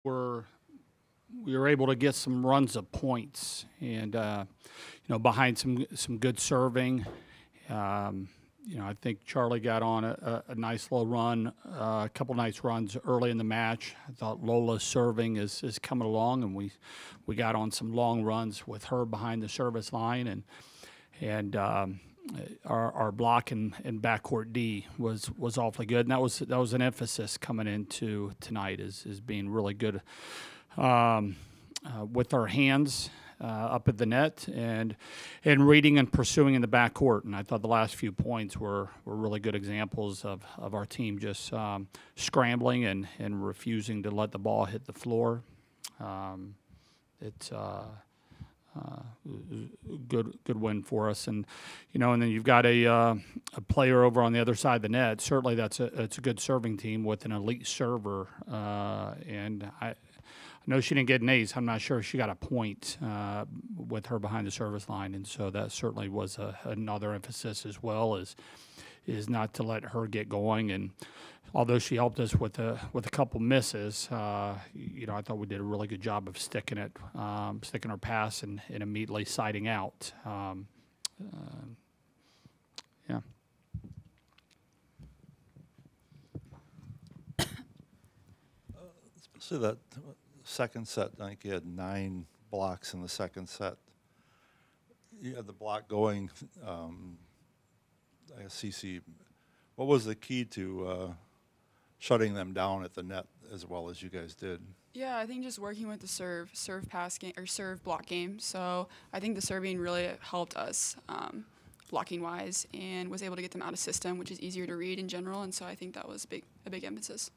were we were able to get some runs of points, and behind some good serving. Um, I think Charlie got on a nice little run, a couple nice runs early in the match. I thought Lola's serving is coming along, and we got on some long runs with her behind the service line, and our block and backcourt D was awfully good, and that was an emphasis coming into tonight is being really good with our hands up at the net and reading and pursuing in the backcourt. And I thought the last few points were really good examples of our team just scrambling and refusing to let the ball hit the floor. It's good win for us, and and then you've got a player over on the other side of the net. Certainly, it's a good serving team with an elite server, and I know she didn't get an ace. I'm not sure she got a point with her behind the service line, and so that certainly was another emphasis as well, is not to let her get going. And although she helped us with a couple misses, I thought we did a really good job of sticking her pass and immediately siding out. Yeah. Especially that second set, I think you had 9 blocks in the second set. You had the block going. I guess CC, what was the key to shutting them down at the net as well as you guys did? Yeah, I think just working with the serve pass game or serve block game. So I think the serving really helped us blocking wise and was able to get them out of system, which is easier to read in general. And so I think that was a big emphasis.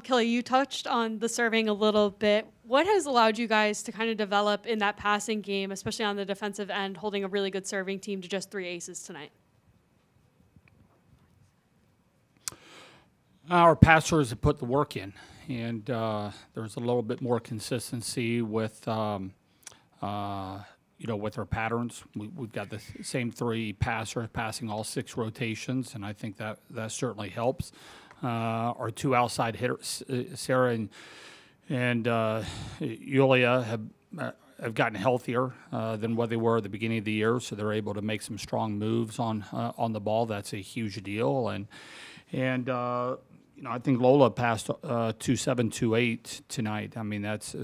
Kelly, you touched on the serving a little bit. What has allowed you guys to kind of develop in that passing game, especially on the defensive end, holding a really good serving team to just 3 aces tonight? Our passers have put the work in, and there's a little bit more consistency with with our patterns. We've got the same 3 passers passing all 6 rotations, and I think that certainly helps. Our 2 outside hitters, Sarah and Yulia, have gotten healthier than what they were at the beginning of the year, so they're able to make some strong moves on the ball. That's a huge deal, and I think Lola passed 2-7, 2-8 tonight. I mean that's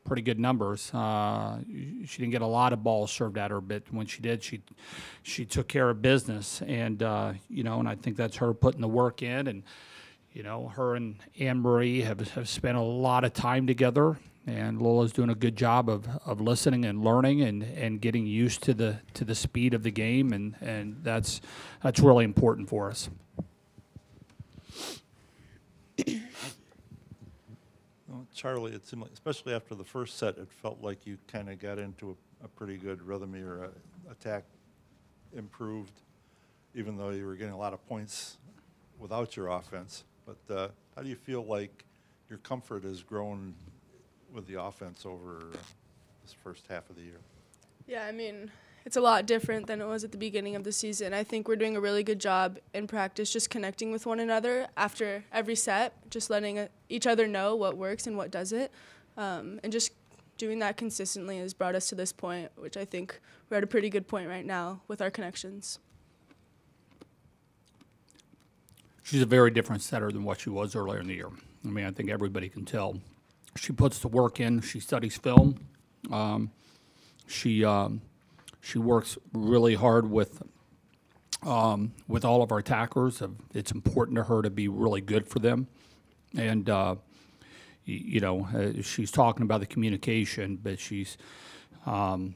pretty good numbers. She didn't get a lot of balls served at her, but when she did, she took care of business. And and I think that's her putting the work in. And her and Anne Marie have spent a lot of time together. And Lola's doing a good job of listening and learning and getting used to the speed of the game, and that's really important for us. Charlie, it seemed like, especially after the first set, it felt like you kind of got into a pretty good rhythm. Your attack improved, even though you were getting a lot of points without your offense. But how do you feel like your comfort has grown with the offense over this first half of the year? Yeah, I mean, it's a lot different than it was at the beginning of the season. I think we're doing a really good job in practice just connecting with one another after every set, just letting each other know what works and what doesn't. And just doing that consistently has brought us to this point, which I think we're at a pretty good point right now with our connections. She's a very different setter than what she was earlier in the year. I mean, I think everybody can tell. She puts the work in. She studies film. She works really hard with all of our attackers. It's important to her to be really good for them, and she's talking about the communication, but she's an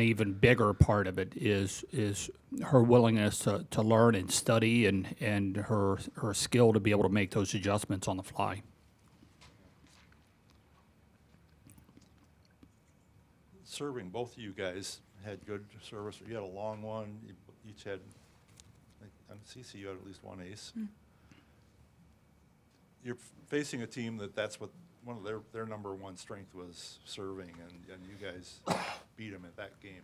even bigger part of it is her willingness to learn and study and her skill to be able to make those adjustments on the fly. Serving, both of you guys had good service. You had a long one. You each had, on CC, you had at least 1 ace. You're facing a team that's what one of their number one strength was serving, and you guys beat them at that game.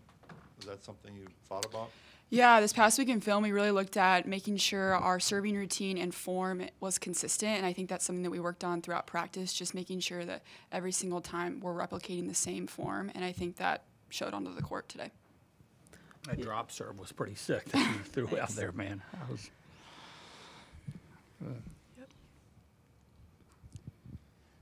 Was that something you thought about? Yeah, this past week in film, we really looked at making sure our serving routine and form was consistent, and I think that's something that we worked on throughout practice, just making sure that every single time we're replicating the same form, and I think that showed onto the court today. That drop serve was pretty sick that you threw out there, man. That was,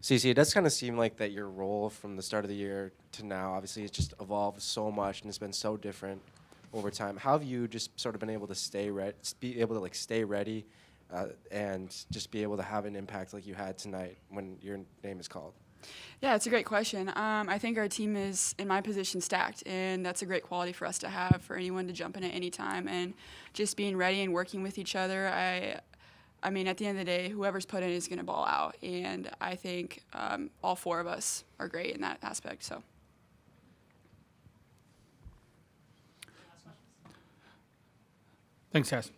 Cece, it does kind of seem like that your role from the start of the year to now, obviously, it's just evolved so much and it's been so different over time. How have you just sort of been able to stay ready, and just be able to have an impact like you had tonight when your name is called? Yeah, it's a great question. I think our team is, in my position, stacked, and that's a great quality for us to have for anyone to jump in at any time. And just being ready and working with each other, I mean, at the end of the day, whoever's put in is going to ball out. And I think all four of us are great in that aspect. So. thanks, guys.